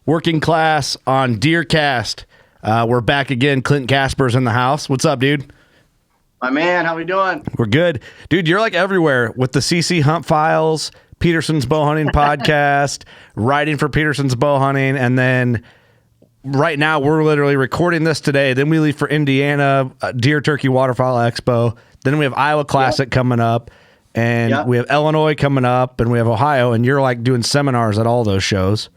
Working Class on DeerCast. We're back again. Clint Casper's in the house. What's up, dude? My man, how we doing? We're good. Dude, you're like everywhere with the CC Hunt Files, Peterson's Bowhunting Podcast, writing for Peterson's Bowhunting, and then right now we're literally recording this today. Then we leave for Indiana, Deer Turkey Waterfowl Expo. Then we have Iowa Classic coming up, and we have Illinois coming up, and we have Ohio, and you're like doing seminars at all those shows.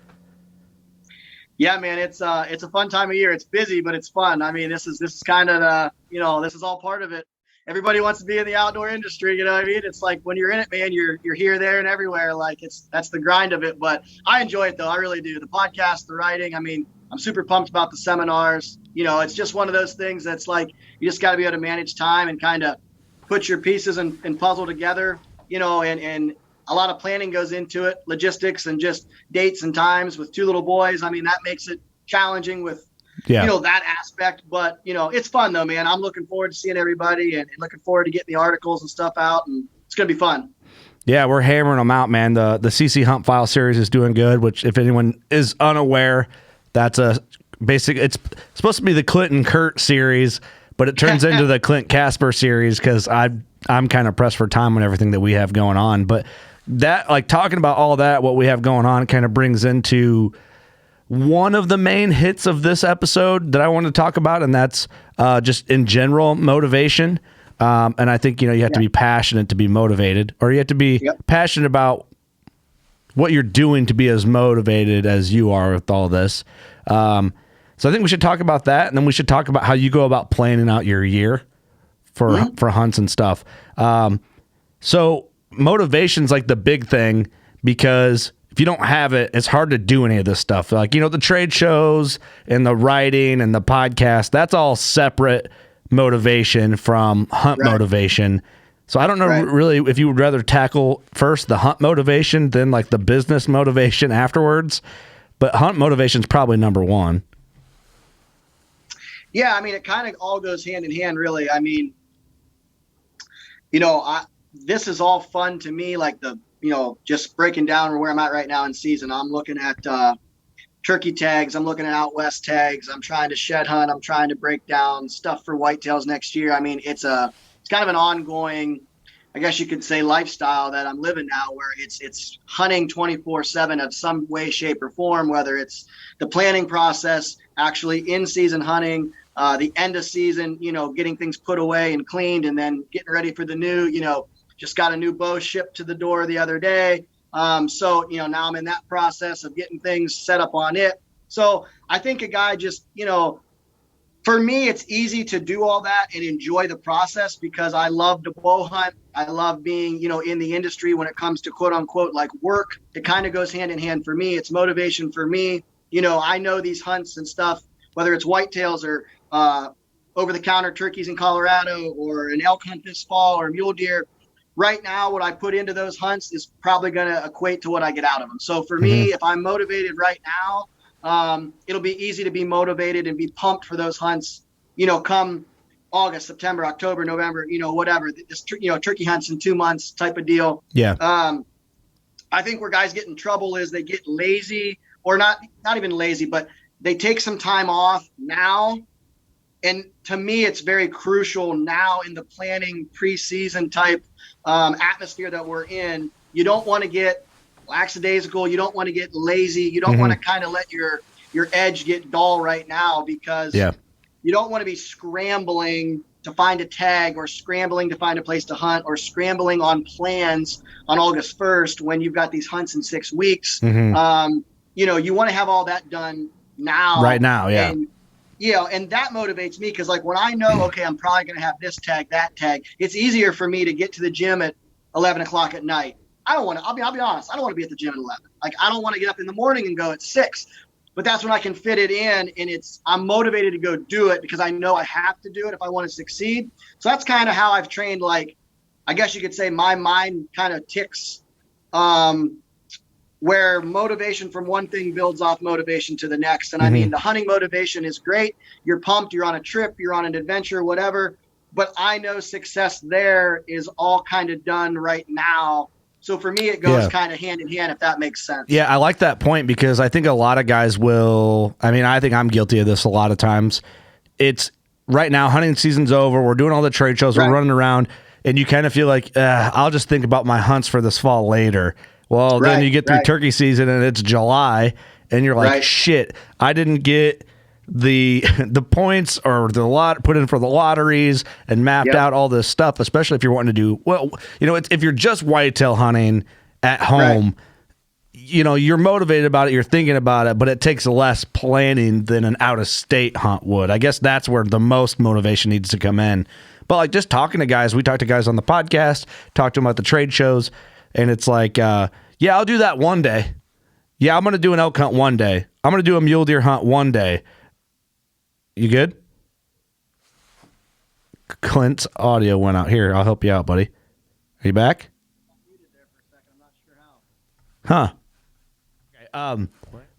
Yeah, man, it's a fun time of year. It's busy, but it's fun. I mean, this is kind of the, this is all part of it. Everybody wants to be in the outdoor industry, you know what I mean? It's like when you're in it, man, you're here, there, and everywhere. Like that's the grind of it. But I enjoy it though. I really do. The podcast, the writing. I mean, I'm super pumped about the seminars. You know, it's just one of those things that's like you just got to be able to manage time and kind of put your pieces and puzzle together. You know, and a lot of planning goes into it, logistics and just dates and times with two little boys. I mean, that makes it challenging with, that aspect. But, it's fun, though, man. I'm looking forward to seeing everybody and looking forward to getting the articles and stuff out. And it's going to be fun. Yeah, we're hammering them out, man. The CC Hunt File series is doing good, which if anyone is unaware, that's it's supposed to be the Clint and Kurt series, but it turns into the Clint Casper series because I'm kind of pressed for time on everything that we have going on. But that, like, talking about all that, what we have going on, kind of brings into one of the main hits of this episode that I want to talk about, and that's just in general motivation. And I think, you have to be passionate to be motivated, or you have to be passionate about what you're doing to be as motivated as you are with all this. So I think we should talk about that, and then we should talk about how you go about planning out your year for hunts and stuff. So motivation's like the big thing, because if you don't have it, it's hard to do any of this stuff. Like, the trade shows and the writing and the podcast, that's all separate motivation from hunt motivation. So I don't know really if you would rather tackle first the hunt motivation than like the business motivation afterwards, but hunt motivation is probably number one. Yeah. I mean, it kind of all goes hand in hand, really. I mean, this is all fun to me, like just breaking down where I'm at right now in season. I'm looking at turkey tags. I'm looking at out west tags. I'm trying to shed hunt. I'm trying to break down stuff for whitetails next year. I mean, it's kind of an ongoing, I guess you could say, lifestyle that I'm living now, where it's hunting 24/7 of some way, shape, or form, whether it's the planning process, actually in season hunting, the end of season, getting things put away and cleaned, and then getting ready for the new, just got a new bow shipped to the door the other day. So, now I'm in that process of getting things set up on it. So I think a guy just, for me, it's easy to do all that and enjoy the process because I love to bow hunt. I love being, in the industry when it comes to quote unquote, like work. It kind of goes hand in hand for me. It's motivation for me. I know these hunts and stuff, whether it's whitetails or over-the-counter turkeys in Colorado or an elk hunt this fall or mule deer. Right now, what I put into those hunts is probably going to equate to what I get out of them. So for me, if I'm motivated right now, it'll be easy to be motivated and be pumped for those hunts, come August, September, October, November, whatever. This, turkey hunts in 2 months type of deal. Yeah. I think where guys get in trouble is they get lazy, or not even lazy, but they take some time off now. And to me, it's very crucial now in the planning preseason type atmosphere that we're in. You don't want to get lackadaisical. You don't want to get lazy. You don't want to kind of let your edge get dull right now, because you don't want to be scrambling to find a tag or scrambling to find a place to hunt or scrambling on plans on August 1st when you've got these hunts in 6 weeks. You want to have all that done now. Right now, yeah. And that motivates me because, like, when I know, okay, I'm probably going to have this tag, that tag, it's easier for me to get to the gym at 11 o'clock at night. I'll be honest, I don't want to be at the gym at 11. Like, I don't want to get up in the morning and go at 6. But that's when I can fit it in, and I'm motivated to go do it because I know I have to do it if I want to succeed. So that's kind of how I've trained, like, I guess you could say my mind kind of ticks where motivation from one thing builds off motivation to the next. And I mean, the hunting motivation is great. You're pumped, you're on a trip, you're on an adventure, whatever. But I know success there is all kind of done right now So for me, it goes kind of hand in hand, if that makes sense. Yeah, I like that point because I think a lot of guys will. I mean, I think I'm guilty of this a lot of times. It's right now, hunting season's over. We're doing all the trade shows. We're running around, and you kind of feel like, I'll just think about my hunts for this fall later. Well, then you get through turkey season, and it's July, and you're like, shit, I didn't get the points or the lot put in for the lotteries and mapped out all this stuff, especially if you're wanting to do if you're just whitetail hunting at home, you're motivated about it, you're thinking about it, but it takes less planning than an out-of-state hunt would. I guess that's where the most motivation needs to come in. But like just talking to guys, we talk to guys on the podcast, talk to them at the trade shows, and it's like, I'll do that one day. Yeah, I'm going to do an elk hunt one day. I'm going to do a mule deer hunt one day. You good? Clint's audio went out. Here, I'll help you out, buddy. Are you back? Huh. Okay,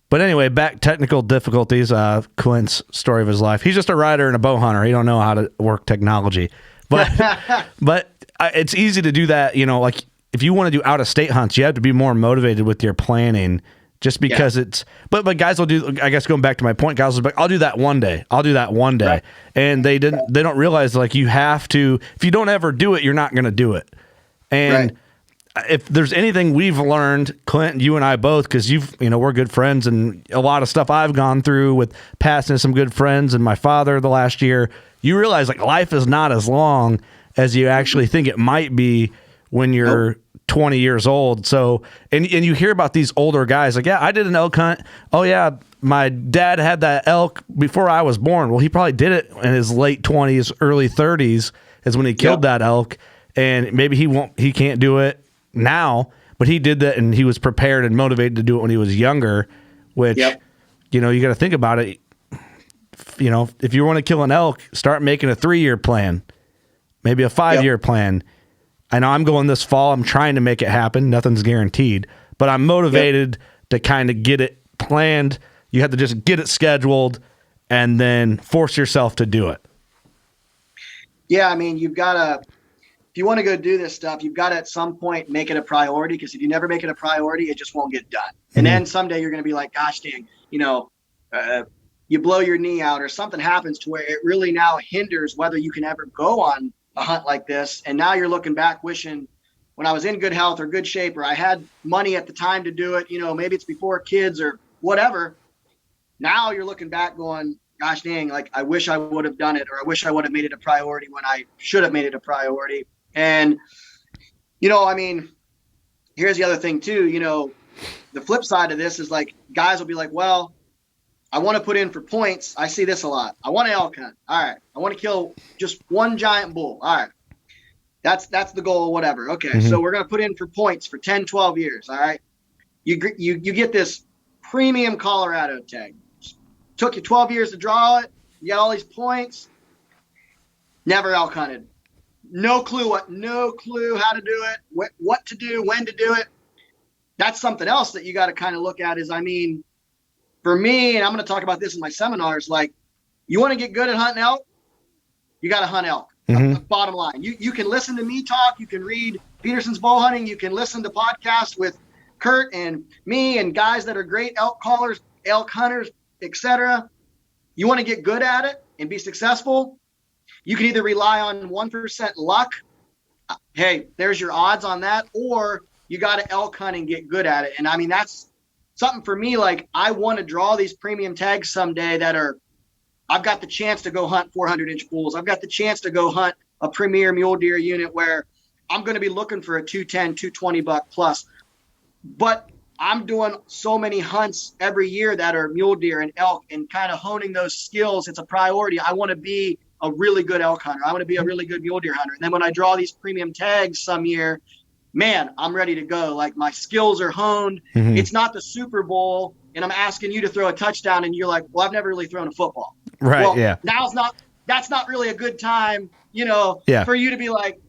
but anyway, back technical difficulties. Clint's story of his life. He's just a rider and a bow hunter. He don't know how to work technology. But it's easy to do that. Like if you want to do out-of-state hunts, you have to be more motivated with your planning. Just because it's, but guys will do. I guess going back to my point, guys will be like, I'll do that one day. I'll do that one day, and they don't realize like you have to. If you don't ever do it, you're not going to do it. And if there's anything we've learned, Clint, you and I both, because we're good friends, and a lot of stuff I've gone through with passing some good friends and my father the last year, you realize like life is not as long as you actually think it might be when you're 20 years old. So, and you hear about these older guys like, I did an elk hunt. Oh yeah, my dad had that elk before I was born. Well, he probably did it in his late 20s, early 30s is when he killed that elk. And maybe he can't do it now, but he did that and he was prepared and motivated to do it when he was younger, which, you got to think about it. If you want to kill an elk, start making a 3-year plan, maybe a 5-year plan. I know I'm going this fall. I'm trying to make it happen. Nothing's guaranteed, but I'm motivated to kind of get it planned. You have to just get it scheduled and then force yourself to do it. Yeah. I mean, you've got to, if you want to go do this stuff, you've got to at some point make it a priority, because if you never make it a priority, it just won't get done. And then someday you're going to be like, gosh dang, you blow your knee out or something happens to where it really now hinders whether you can ever go on a hunt like this. And now you're looking back wishing when I was in good health or good shape, or I had money at the time to do it, maybe it's before kids or whatever. Now you're looking back going, gosh dang, like I wish I would have done it, or I wish I would have made it a priority when I should have made it a priority. And, I mean, here's the other thing too, the flip side of this is like, guys will be like, well, I want to put in for points. I see this a lot. I want to elk hunt. All right. I want to kill just one giant bull. All right. That's the goal, whatever. Okay. So we're going to put in for points for 10, 12 years. All right. You get this premium Colorado tag. Took you 12 years to draw it. You got all these points. Never elk hunted. No clue how to do it, what to do, when to do it. That's something else that you got to kind of look at is, for me, and I'm going to talk about this in my seminars, like you want to get good at hunting elk, you got to hunt elk. Bottom line, you can listen to me talk, you can read Peterson's Bow Hunting, you can listen to podcasts with Kurt and me and guys that are great elk callers, elk hunters, etc. You want to get good at it and be successful, you can either rely on 1% luck. Hey, there's your odds on that, or you got to elk hunt and get good at it. And that's something for me. Like I want to draw these premium tags someday I've got the chance to go hunt 400-inch bulls. I've got the chance to go hunt a premier mule deer unit where I'm going to be looking for a 210, 220 buck plus. But I'm doing so many hunts every year that are mule deer and elk, and kind of honing those skills. It's a priority. I want to be a really good elk hunter. I want to be a really good mule deer hunter. And then when I draw these premium tags some year, man, I'm ready to go. Like my skills are honed. It's not the Super Bowl and I'm asking you to throw a touchdown and you're like, well, I've never really thrown a football. Right. Well, yeah. That's not really a good time, for you to be like,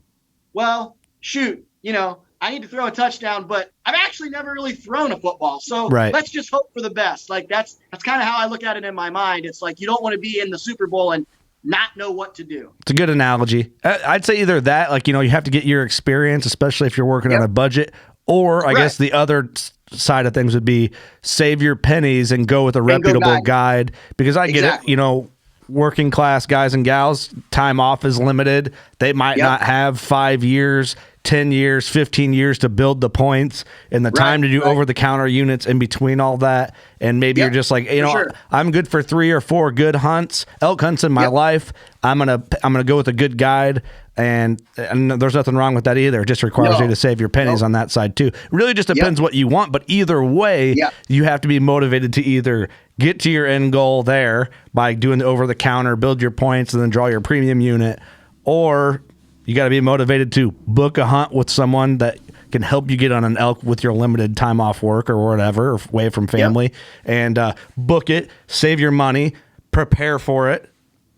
well, shoot, I need to throw a touchdown, but I've actually never really thrown a football. So let's just hope for the best. Like that's kind of how I look at it in my mind. It's like, you don't want to be in the Super Bowl and not know what to do. It's a good analogy. I'd say either that, like, you have to get your experience, especially if you're working on a budget, Or I guess the other side of things would be save your pennies and go with a reputable guide, because I get it, you know, working class guys and gals, time off is limited. They might not have 5 years, 10 years, 15 years to build the points and the time to do over-the-counter units in between all that. And maybe you're just like, you know, I'm good for 3 or 4 good hunts, elk hunts in my life. I'm gonna go with a good guide. And there's nothing wrong with that either. It just requires you to save your pennies on that side too. It really just depends what you want, but either way, you have to be motivated to either get to your end goal there by doing the over-the-counter, build your points, and then draw your premium unit, or you got to be motivated to book a hunt with someone that can help you get on an elk with your limited time off work or whatever, or away from family, and book it, save your money, prepare for it,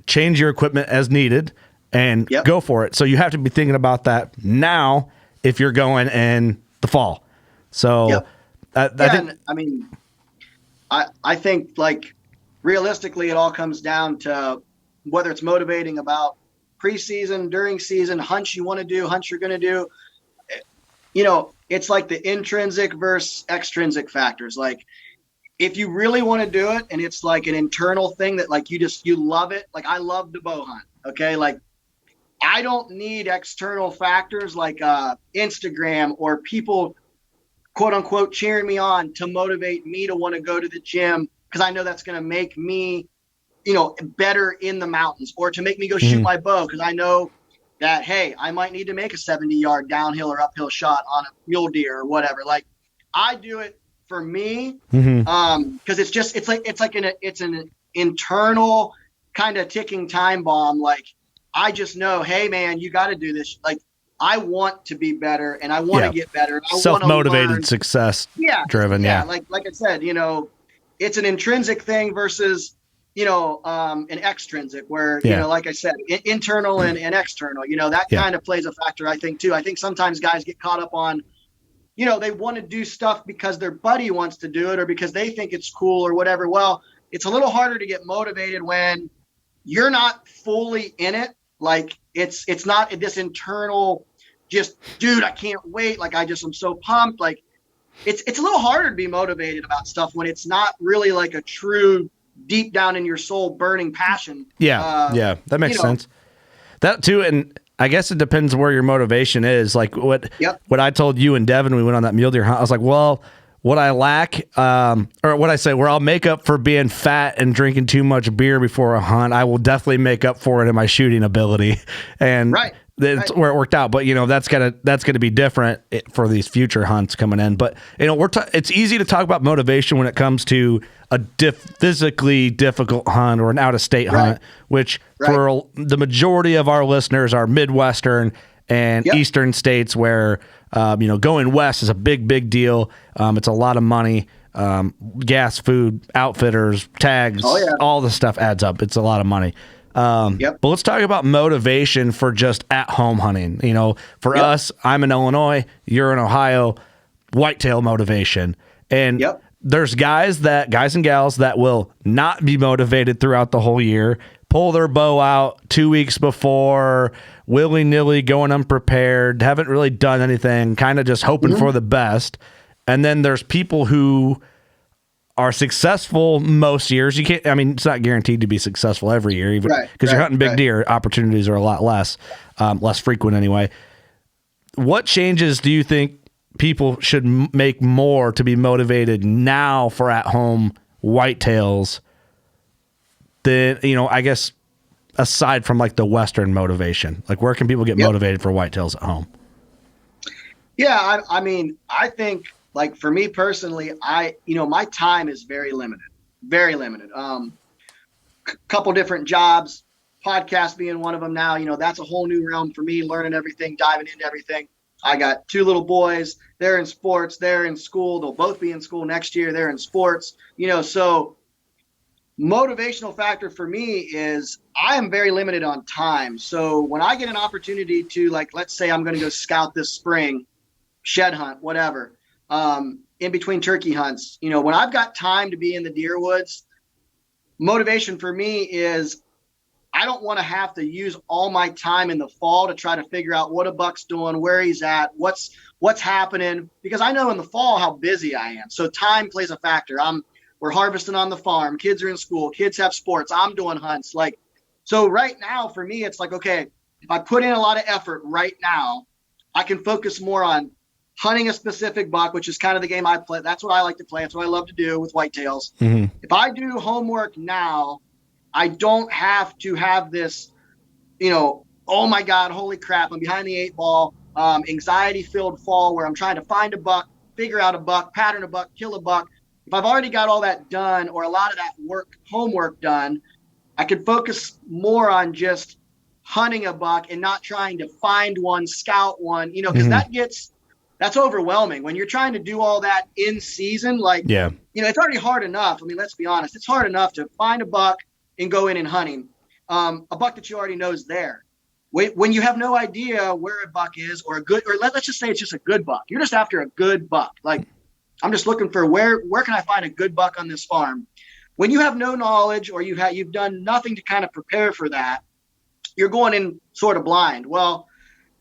change your equipment as needed, and go for it. So you have to be thinking about that now if you're going in the fall. So I think like realistically, it all comes down to whether it's motivating about preseason, during season, hunts you want to do, hunts you're going to do. You know, it's like the intrinsic versus extrinsic factors. Like if you really want to do it and it's like an internal thing that like you love it. Like I love to bow hunt. Okay. Like I don't need external factors like Instagram or people quote unquote cheering me on to motivate me to want to go to the gym, because I know that's going to make me, you know, better in the mountains, or to make me go shoot my bow, because I know that, hey, I might need to make a 70-yard downhill or uphill shot on a mule deer or whatever. Like I do it for me, because it's an internal kind of ticking time bomb. Like I just know, hey man, you got to do this. Like I want to be better and I want to get better. Self-motivated, success driven. Like I said, you know, it's an intrinsic thing versus, you know, an extrinsic where, you know, like I said, internal and external, you know, that kind of plays a factor, I think too. I think sometimes guys get caught up on, you know, they want to do stuff because their buddy wants to do it or because they think it's cool or whatever. Well, it's a little harder to get motivated when you're not fully in it. Like it's not this internal, just dude, I can't wait. Like I'm so pumped. Like it's a little harder to be motivated about stuff when it's not really like a true deep down in your soul burning passion. That makes sense. That too, and I guess it depends where your motivation is. Like what I told you and Devin, we went on that mule deer hunt. I was like, well, what I lack, or what I say, where I'll make up for being fat and drinking too much beer before a hunt, I will definitely make up for it in my shooting ability. And that's where it worked out. But you know, that's gonna be different for these future hunts coming in. But you know, it's easy to talk about motivation when it comes to a physically difficult hunt or an out-of-state hunt, which for the majority of our listeners are Midwestern and Eastern states, where you know, going west is a big deal. It's a lot of money. Gas, food, outfitters, tags, all the stuff adds up. It's a lot of money. But let's talk about motivation for just at-home hunting. You know, for us, I'm in Illinois, you're in Ohio, whitetail motivation. And there's guys and gals that will not be motivated throughout the whole year, pull their bow out 2 weeks before, willy-nilly going unprepared, haven't really done anything, kind of just hoping for the best. And then there's people who are successful most years. You can't, I mean, it's not guaranteed to be successful every year, even because you're hunting big deer. Opportunities are a lot less frequent anyway. What changes do you think people should make more to be motivated now for at-home whitetails than, you know, I guess aside from like the Western motivation? Like where can people get motivated for whitetails at home? Yeah, I mean, I think like for me personally, my time is very limited. Couple different jobs, podcast being one of them now, you know, that's a whole new realm for me, learning everything, diving into everything. I got 2 little boys, they're in sports, they're in school, they'll both be in school next year, they're in sports, you know, so motivational factor for me is I am very limited on time. So when I get an opportunity to, like, let's say I'm going to go scout this spring, shed hunt, whatever, in between turkey hunts, you know, when I've got time to be in the deer woods, motivation for me is I don't want to have to use all my time in the fall to try to figure out what a buck's doing, where he's at, what's happening, because I know in the fall how busy I am. So time plays a factor. We're harvesting on the farm. Kids are in school. Kids have sports. I'm doing hunts. Like, so right now for me, it's like, okay, if I put in a lot of effort right now, I can focus more on hunting a specific buck, which is kind of the game I play. That's what I like to play. That's what I love to do with whitetails. Mm-hmm. If I do homework now, I don't have to have this, oh my God, holy crap, I'm behind the 8 ball, anxiety-filled fall where I'm trying to find a buck, figure out a buck, pattern a buck, kill a buck. If I've already got all that done, or a lot of that homework done, I can focus more on just hunting a buck and not trying to find one, scout one, because that's overwhelming when you're trying to do all that in season. Like, it's already hard enough. I mean, let's be honest. It's hard enough to find a buck and go in and hunting a buck that you already know is there. When you have no idea where a buck is, or let's just say it's just a good buck. You're just after a good buck. Like, I'm just looking for where can I find a good buck on this farm? When you have no knowledge, or you've done nothing to kind of prepare for that, you're going in sort of blind. Well,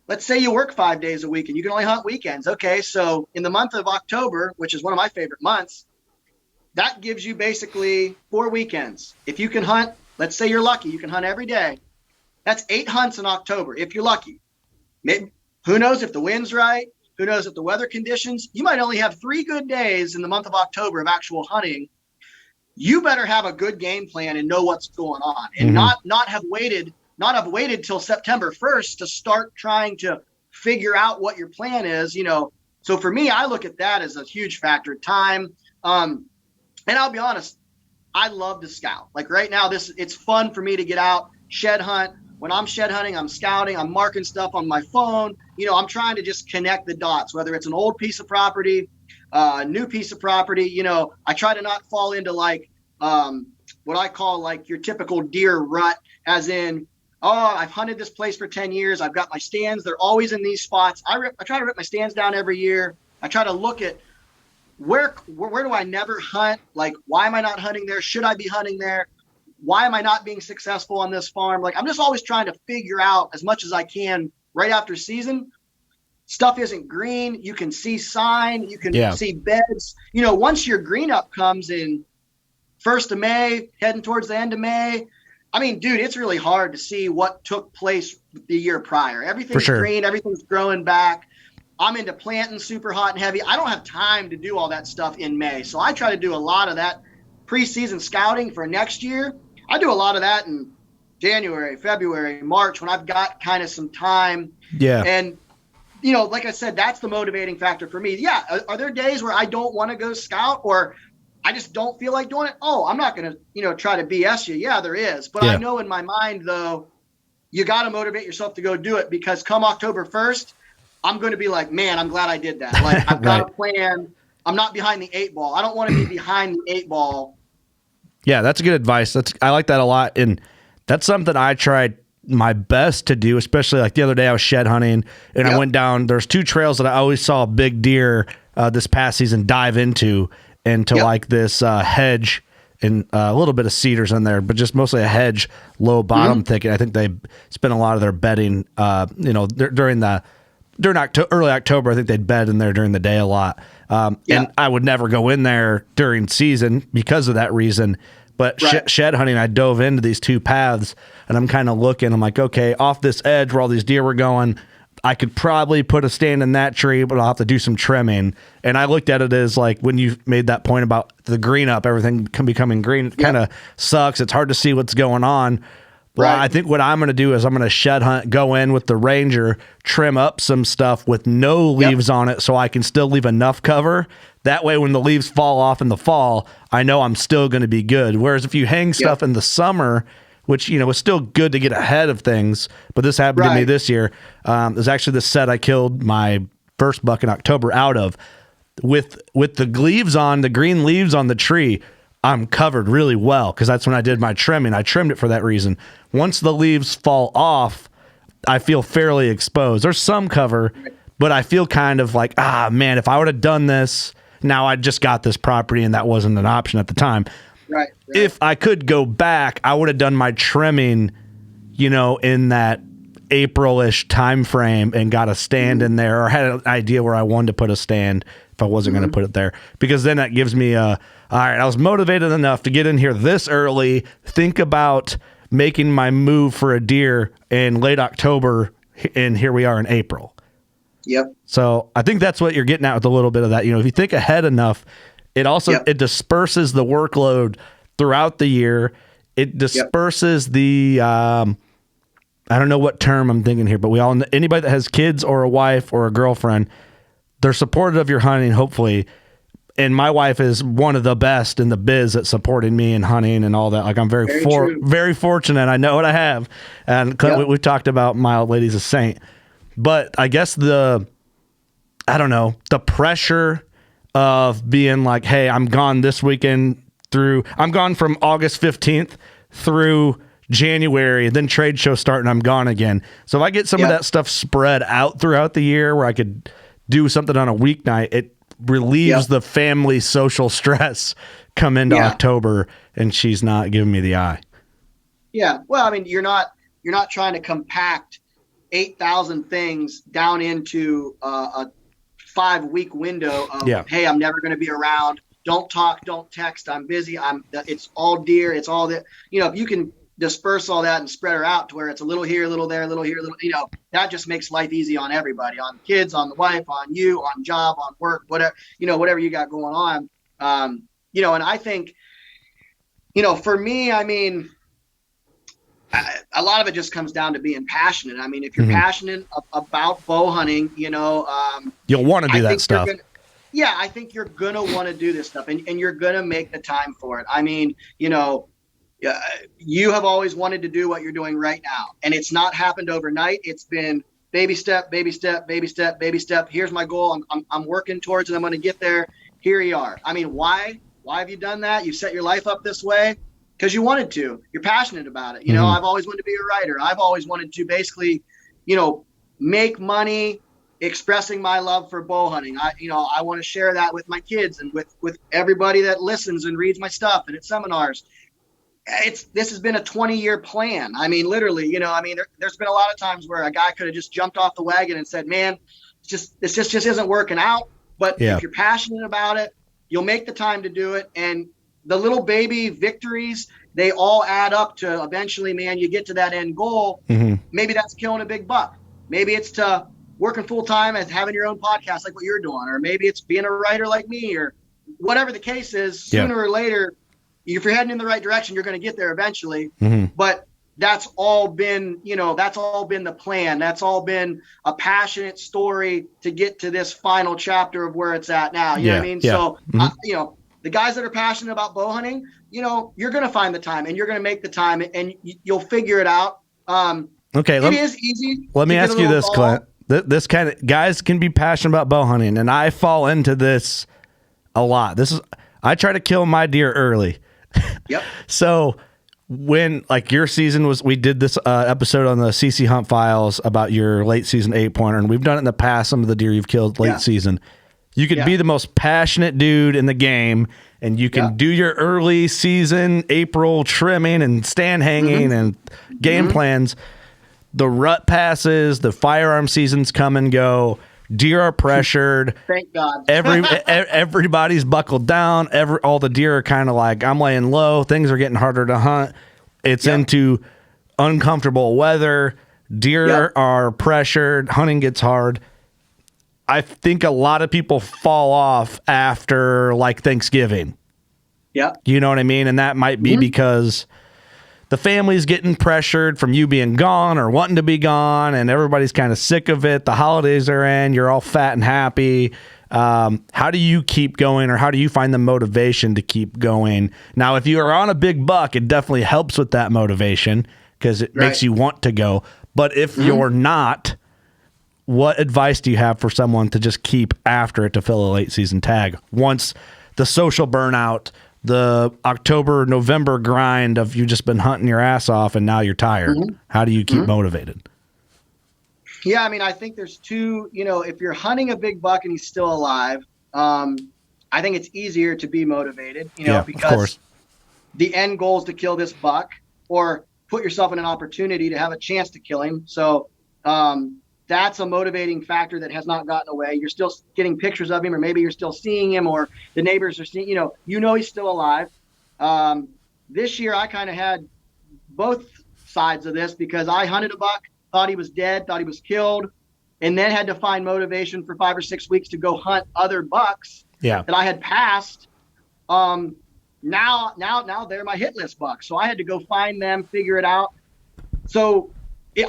let's say you work 5 days a week and you can only hunt weekends. Okay, so in the month of October, which is one of my favorite months, that gives you basically 4 weekends. If you can hunt, let's say you're lucky, you can hunt every day. That's 8 hunts in October, if you're lucky. Who knows if the wind's right? Who knows if the weather conditions? You might only have 3 good days in the month of October of actual hunting. You better have a good game plan and know what's going on, and not have waited till September 1st to start trying to figure out what your plan is. So for me, I look at that as a huge factor. Time. And I'll be honest, I love to scout. Like right now, it's fun for me to get out, shed hunt. When I'm shed hunting, I'm scouting, I'm marking stuff on my phone. I'm trying to just connect the dots, whether it's an old piece of property, a new piece of property. I try to not fall into like what I call like your typical deer rut, as in, oh, I've hunted this place for 10 years. I've got my stands. They're always in these spots. I try to rip my stands down every year. I try to look at where do I never hunt? Like, why am I not hunting there? Should I be hunting there? Why am I not being successful on this farm? Like, I'm just always trying to figure out as much as I can right after season. Stuff isn't green. You can see sign. You can see beds. Once your green up comes in 1st of May, heading towards the end of May, I mean, dude, it's really hard to see what took place the year prior. Everything's green. Everything's growing back. I'm into planting super hot and heavy. I don't have time to do all that stuff in May. So I try to do a lot of that preseason scouting for next year. I do a lot of that in January, February, March, when I've got kind of some time. Yeah. And, like I said, that's the motivating factor for me. Yeah. Are there days where I don't want to go scout, or I just don't feel like doing it? Oh, I'm not going to, try to BS you. Yeah, there is. But I know in my mind, though, you got to motivate yourself to go do it, because come October 1st, I'm going to be like, man, I'm glad I did that. Like, I've got a plan. I'm not behind the 8 ball. I don't want to be behind the 8 ball. Yeah, that's good advice. I like that a lot. And that's something I tried my best to do, especially like the other day I was shed hunting and I went down. There's 2 trails that I always saw a big deer this past season dive into like this hedge, and a little bit of cedars in there, but just mostly a hedge, low bottom thicket. I think they spent a lot of their bedding, during early October. I think they'd bed in there during the day a lot. And I would never go in there during season because of that reason. But shed hunting, I dove into these 2 paths, and I'm kind of looking. I'm like, okay, off this edge where all these deer were going, I could probably put a stand in that tree, but I'll have to do some trimming. And I looked at it as like, when you made that point about the green up, everything becoming green, it kind of sucks. It's hard to see what's going on. Well, I think what I'm going to do is I'm going to shed hunt, go in with the Ranger, trim up some stuff with no leaves on it so I can still leave enough cover. That way, when the leaves fall off in the fall, I know I'm still going to be good. Whereas if you hang stuff in the summer, which, is still good to get ahead of things, but this happened to me this year. It was actually the set I killed my first buck in October out of. With the leaves on, the green leaves on the tree, I'm covered really well, because that's when I did my trimming. I trimmed it for that reason. Once the leaves fall off, I feel fairly exposed. There's some cover, but I feel kind of like, man, if I would have done this, now I just got this property, and that wasn't an option at the time. If I could go back, I would have done my trimming in that April-ish time frame and got a stand in there, or had an idea where I wanted to put a stand if I wasn't going to put it there, because then that gives me all right, I was motivated enough to get in here this early, think about making my move for a deer in late October, and here we are in April. Yep. So I think that's what you're getting at with a little bit of that. If you think ahead enough, it also it disperses the workload throughout the year. It disperses the I don't know what term I'm thinking here, but anybody that has kids or a wife or a girlfriend, they're supportive of your hunting, hopefully. And my wife is one of the best in the biz at supporting me in hunting and all that. Like, I'm very fortunate. I know what I have. And we've talked about my old lady's a saint. But I guess the pressure of being like, hey, I'm gone this weekend I'm gone from August 15th through January, then trade show start, and I'm gone again. So if I get some of that stuff spread out throughout the year where I could do something on a weeknight, it relieves the family social stress come into October, and she's not giving me the eye. Yeah. Well, I mean, you're not trying to compact 8,000 things down into a 5-week window of, hey, I'm never going to be around. Don't talk, don't text. I'm busy. It's all deer. It's all that, if you can disperse all that and spread her out to where it's a little here, a little there, a little here, a little, that just makes life easy on everybody, on kids, on the wife, on you, on job, on work, whatever, whatever you got going on. And I think, for me, I mean, a lot of it just comes down to being passionate. I mean, if you're passionate about bow hunting, you'll want to do that stuff. I think you're going to want to do this stuff, and you're going to make the time for it. I mean, you have always wanted to do what you're doing right now, and it's not happened overnight. It's been baby step, baby step, baby step, baby step. Here's my goal. I'm working towards it. I'm going to get there. Here you are. I mean, why have you done that? You've set your life up this way because you wanted to. You're passionate about it. I've always wanted to be a writer. I've always wanted to basically, make money expressing my love for bow hunting. I want to share that with my kids and with everybody that listens and reads my stuff and at seminars. This has been a 20-year plan. I mean, literally, there's been a lot of times where a guy could have just jumped off the wagon and said, man, this just isn't working out. But if you're passionate about it, you'll make the time to do it. And the little baby victories, they all add up to eventually, man, you get to that end goal. Maybe that's killing a big buck. Maybe it's to working full time and having your own podcast like what you're doing, or maybe it's being a writer like me, or whatever the case is. Sooner or later, if you're heading in the right direction, you're going to get there eventually. But that's all been, the plan. That's all been a passionate story to get to this final chapter of where it's at now. You know what I mean? So, the guys that are passionate about bow hunting, you're going to find the time, and you're going to make the time, and you'll figure it out. Okay. It is easy. Let me ask you this, Clint. This kind of guys can be passionate about bow hunting, and I fall into this a lot. I try to kill my deer early. Yep. So when your season was, we did this episode on the CC Hunt Files about your late season 8-pointer, and we've done it in the past. Some of the deer you've killed late season. You could be the most passionate dude in the game, and you can do your early season April trimming and stand hanging and game plans. The rut passes, the firearm seasons come and go. Deer are pressured. Thank God. Everybody's buckled down. All the deer are kind of like, I'm laying low. Things are getting harder to hunt. It's into uncomfortable weather. Deer are pressured. Hunting gets hard. I think a lot of people fall off after Thanksgiving. Yeah. You know what I mean? And that might be because the family's getting pressured from you being gone or wanting to be gone, and everybody's kind of sick of it. The holidays are in. You're all fat and happy. How do you keep going, or how do you find the motivation to keep going? Now, if you are on a big buck, it definitely helps with that motivation because it makes you want to go. But if you're not, what advice do you have for someone to just keep after it to fill a late season tag once the social burnout, the October, November grind of you just been hunting your ass off and now you're tired? How do you keep motivated? Yeah, I mean, I think there's two, if you're hunting a big buck and he's still alive, I think it's easier to be motivated, because of course. The end goal is to kill this buck, or put yourself in an opportunity to have a chance to kill him. So that's a motivating factor that has not gotten away. You're still getting pictures of him, or maybe you're still seeing him, or the neighbors are seeing, he's still alive. This year I kind of had both sides of this, because I hunted a buck, thought he was dead, thought he was killed, and then had to find motivation for 5 or 6 weeks to go hunt other bucks that I had passed. Now they're my hit list bucks. So I had to go find them, figure it out. So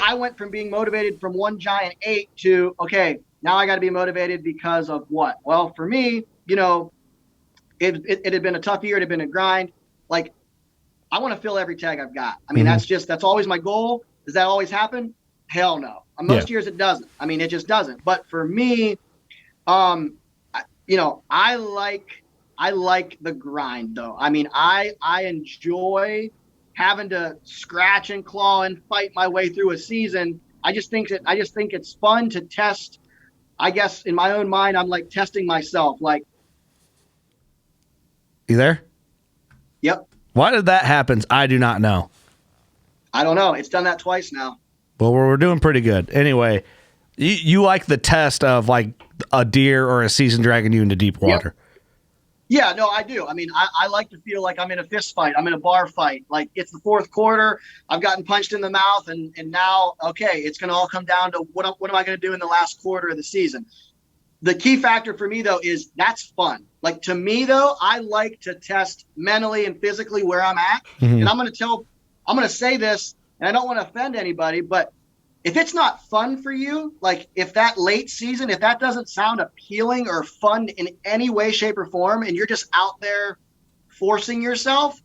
I went from being motivated from one giant 8 to, okay, now I got to be motivated because of what? Well, for me, it had been a tough year. It had been a grind. Like, I want to fill every tag I've got. I mean, that's always my goal. Does that always happen? Hell no. Most years it doesn't. I mean, it just doesn't. But for me, I like the grind though. I mean, I enjoy having to scratch and claw and fight my way through a season. I just think it's fun to test. I guess in my own mind, I'm like testing myself. Like, you there? Yep. Why did that happen? I do not know. I don't know. It's done that twice now. Well, we're doing pretty good. Anyway, you like the test of like a deer or a season dragging you into deep water. Yep. Yeah, no, I do. I mean, I like to feel like I'm in a fist fight. I'm in a bar fight. Like, it's the fourth quarter. I've gotten punched in the mouth, and now, okay, it's going to all come down to what am I going to do in the last quarter of the season? The key factor for me, though, is that's fun. Like, to me, though, I like to test mentally and physically where I'm at. And I'm going to say this, and I don't want to offend anybody, but if it's not fun for you, like if that late season, if that doesn't sound appealing or fun in any way, shape, or form, and you're just out there forcing yourself,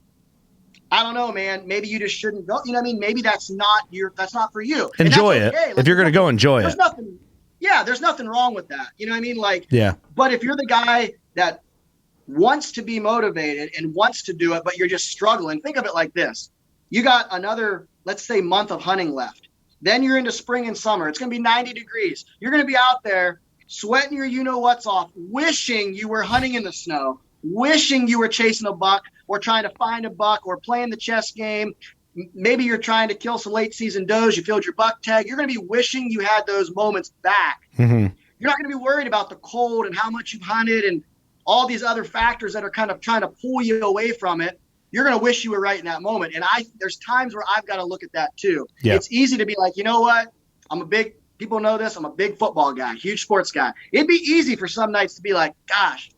I don't know, man. Maybe you just shouldn't go. You know what I mean? Maybe that's not for you. Enjoy it. Like, if you're going to go, enjoy it. There's nothing wrong with that. You know what I mean? Like, yeah. But if you're the guy that wants to be motivated and wants to do it, but you're just struggling, think of it like this. You got another, let's say, month of hunting left. Then you're into spring and summer. It's going to be 90 degrees. You're going to be out there sweating your you-know-what's off, wishing you were hunting in the snow, wishing you were chasing a buck or trying to find a buck or playing the chess game. Maybe you're trying to kill some late-season does. You filled your buck tag. You're going to be wishing you had those moments back. You're not going to be worried about the cold and how much you've hunted and all these other factors that are kind of trying to pull you away from it. You're going to wish you were right in that moment. And there's times where I've got to look at that too. Yeah. It's easy to be like, you know what? People know this. I'm a big football guy, huge sports guy. It'd be easy for some nights to be like, gosh,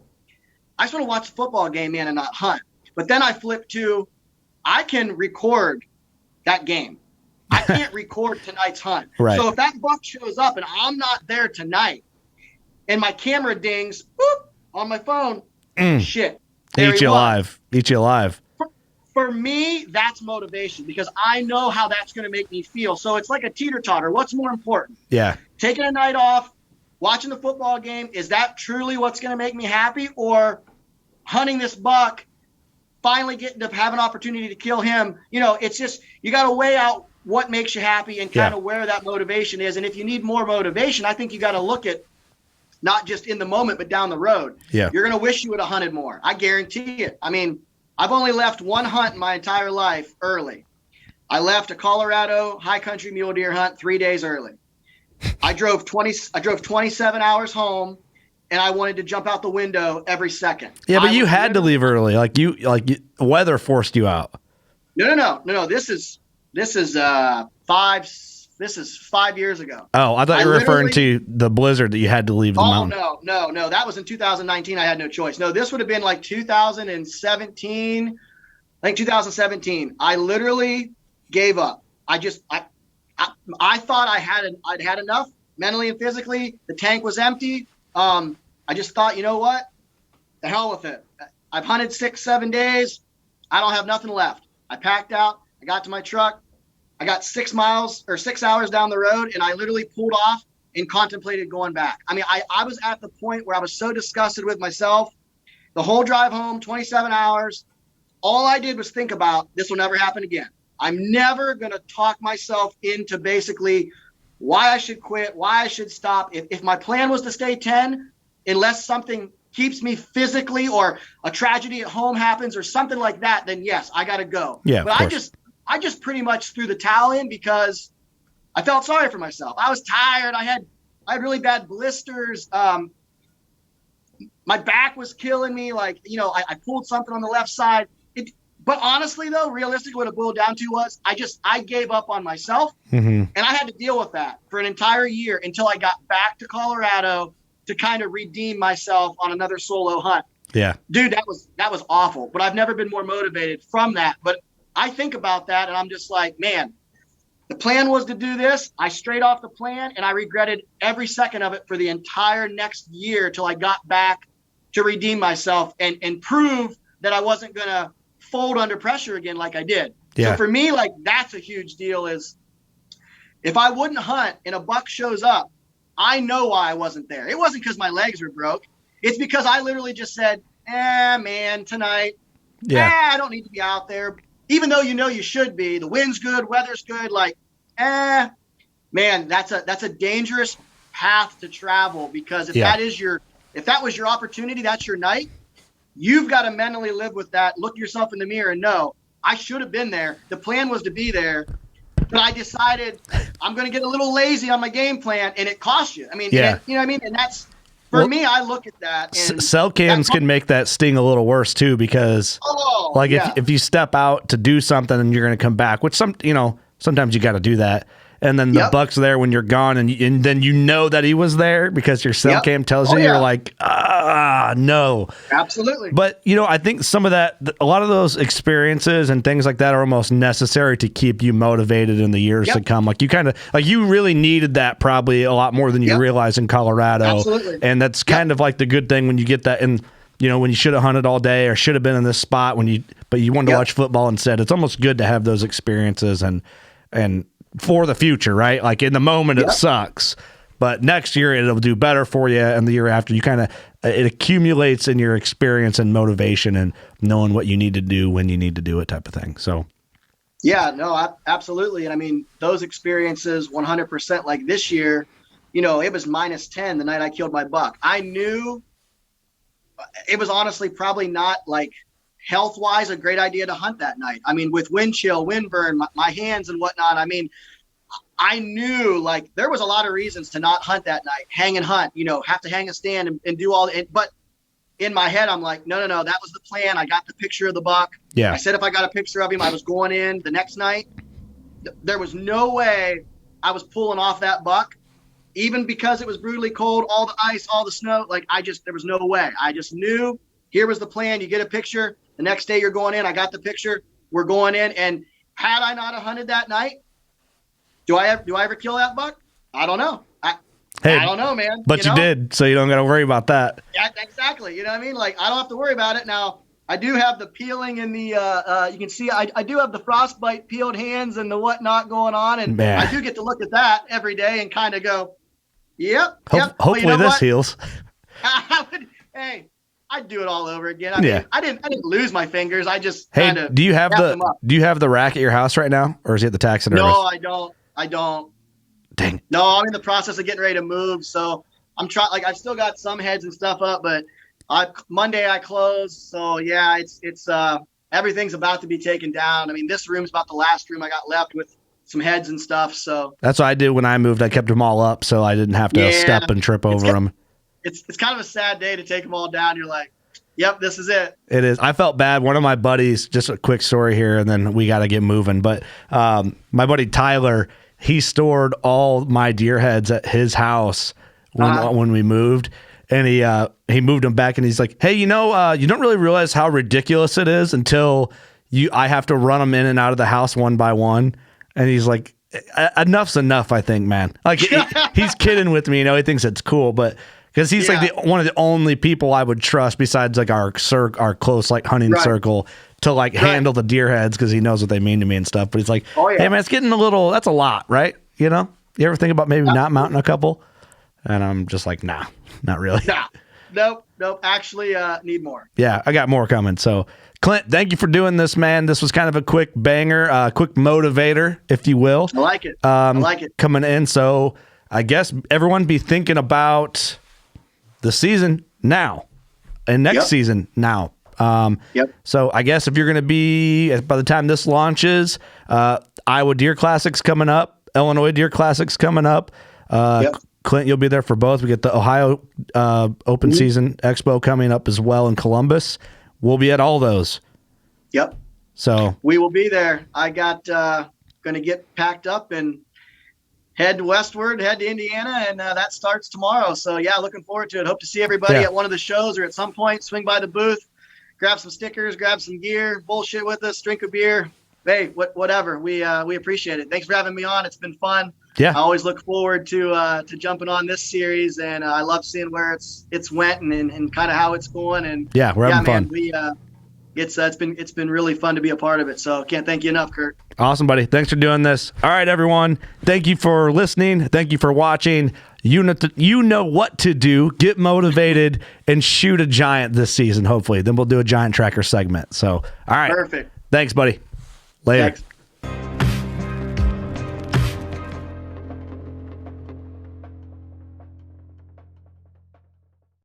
I just want to watch a football game, man, and not hunt. But then I flip to, I can record that game. I can't record tonight's hunt. Right. So if that buck shows up and I'm not there tonight and my camera dings on my phone, shit. Eat you alive. For me, that's motivation because I know how that's going to make me feel. So it's like a teeter-totter. What's more important? Yeah. Taking a night off, watching the football game, is that truly what's going to make me happy? Or hunting this buck, finally getting to have an opportunity to kill him? It's just, you got to weigh out what makes you happy and kind of where that motivation is. And if you need more motivation, I think you got to look at not just in the moment, but down the road. Yeah. You're going to wish you would have hunted more. I guarantee it. I mean, I've only left one hunt in my entire life early. I left a Colorado high country mule deer hunt 3 days early. I drove 27 hours home, and I wanted to jump out the window every second. Yeah, but you had to leave early. Weather forced you out. No. This is 5 years ago. Oh, I thought you were referring to the blizzard that you had to leave the mountain. No. That was in 2019. I had no choice. No, this would have been like 2017. I think 2017. I literally gave up. I thought I'd had enough mentally and physically. The tank was empty. I just thought, you know what? The hell with it. I've hunted 6-7 days. I don't have nothing left. I packed out. I got to my truck. I got 6 hours down the road, and I literally pulled off and contemplated going back. I mean, I was at the point where I was so disgusted with myself. The whole drive home, 27 hours, all I did was think about, this will never happen again. I'm never going to talk myself into basically why I should quit, why I should stop. If my plan was to stay 10, unless something keeps me physically or a tragedy at home happens or something like that, then yes, I got to go. Yeah, but I just pretty much threw the towel in because I felt sorry for myself. I was tired. I had really bad blisters. My back was killing me. Like, you know, I pulled something on the left side. But honestly, though, realistically, what it boiled down to was I gave up on myself, and I had to deal with that for an entire year until I got back to Colorado to kind of redeem myself on another solo hunt. Yeah, dude, that was awful. But I've never been more motivated from that. But I think about that, and I'm just like, man, the plan was to do this. I strayed off the plan, and I regretted every second of it for the entire next year till I got back to redeem myself and prove that I wasn't going to fold under pressure again like I did. Yeah. So for me, like, that's a huge deal. Is if I wouldn't hunt and a buck shows up, I know why I wasn't there. It wasn't because my legs were broke. It's because I literally just said, man, tonight, I don't need to be out there. Even though you know you should be. The wind's good, weather's good, like, man, that's a dangerous path to travel, because if that was your opportunity, that's your night, you've got to mentally live with that, look yourself in the mirror and know, I should have been there. The plan was to be there, but I decided I'm going to get a little lazy on my game plan, and it costs you. I mean, you know what I mean? And that's, for me, I look at that. And cell cams can make that sting a little worse too, because if you step out to do something and you're going to come back, which sometimes you got to do that. And then the buck's there when you're gone, and then you know that he was there because your cell cam tells you. You're like, no. Absolutely. But, I think some of that, a lot of those experiences and things like that are almost necessary to keep you motivated in the years to come. Like, you really needed that probably a lot more than you realize in Colorado. Absolutely. And that's kind of like the good thing when you get that. And, when you should have hunted all day or should have been in this spot but you wanted to watch football instead. It's almost good to have those experiences and for the future, right? Like, in the moment it sucks, but next year it'll do better for you, and the year after it accumulates in your experience and motivation and knowing what you need to do when you need to do it, type of thing. So absolutely. And I mean, those experiences 100%, like this year, it was -10 the night I killed my buck. I knew it was honestly probably not, like, health-wise a great idea to hunt that night. I mean, with wind chill, wind burn, my hands and whatnot. I mean, I knew, like, there was a lot of reasons to not hunt that night. Hang and hunt, have to hang a stand and do all it. But in my head, I'm like, no, that was the plan. I got the picture of the buck. Yeah. I said if I got a picture of him, I was going in the next night. There was no way I was pulling off that buck, even because it was brutally cold, all the ice, all the snow. Like, there was no way. I just knew here was the plan. You get a picture. The next day you're going in. I got the picture. We're going in. And had I not hunted that night, do I ever kill that buck? I don't know. I don't know, man. But you did, so you don't got to worry about that. Yeah, exactly. You know what I mean? Like, I don't have to worry about it. Now, I do have the peeling and the, you can see, I do have the frostbite peeled hands and the whatnot going on. And I do get to look at that every day and kind of go, yep. Hopefully this heals. I'd do it all over again. I mean, I didn't lose my fingers. I just kind of. Do you have the rack at your house right now, or is it the taxidermist? No, I don't. Dang. No, I'm in the process of getting ready to move, so I'm trying. Like, I've still got some heads and stuff up, but Monday I close. So yeah, it's everything's about to be taken down. I mean, this room's about the last room I got left with some heads and stuff. So that's what I did when I moved. I kept them all up, so I didn't have to step and trip over them. It's kind of a sad day to take them all down. You're like, yep, this is it. It is. I felt bad. One of my buddies, just a quick story here, and then we got to get moving. But my buddy Tyler, he stored all my deer heads at his house when we moved, and he moved them back. And he's like, "Hey, you don't really realize how ridiculous it is until I have to run them in and out of the house one by one." And he's like, "Enough's enough, I think, man." Like, he's kidding with me. He thinks it's cool, but. Because he's like one of the only people I would trust besides like our close like hunting circle to like handle the deer heads, because he knows what they mean to me and stuff. But he's like, hey man, it's getting that's a lot, right? You ever think about maybe not mounting a couple? And I'm just like, nah, not really. Nah. Nope. Actually, need more. Yeah, I got more coming. So Clint, thank you for doing this, man. This was kind of a quick banger, quick motivator, if you will. I like it. I like it. Coming in. So I guess everyone be thinking about the season now and next season now. Yep. So I guess if you're going to be, by the time this launches, Iowa Deer Classic's coming up, Illinois Deer Classic's coming up. Yep. Clint, you'll be there for both. We get the Ohio Open Season Expo coming up as well in Columbus. We'll be at all those. Yep. So we will be there. I got going to get packed up and head westward, head to Indiana, and that starts tomorrow. So yeah, looking forward to it. Hope to see everybody at one of the shows or at some point. Swing by the booth, grab some stickers, grab some gear, bullshit with us, drink a beer. Hey, whatever. We appreciate it. Thanks for having me on. It's been fun. Yeah, I always look forward to jumping on this series, and I love seeing where it's went and kind of how it's going. And yeah, we're having fun. It's been really fun to be a part of it. So can't thank you enough, Kurt. Awesome, buddy. Thanks for doing this. All right, everyone. Thank you for listening. Thank you for watching. You know what to do. Get motivated and shoot a giant this season. Hopefully, then we'll do a giant tracker segment. So, all right. Perfect. Thanks, buddy. Later. Thanks.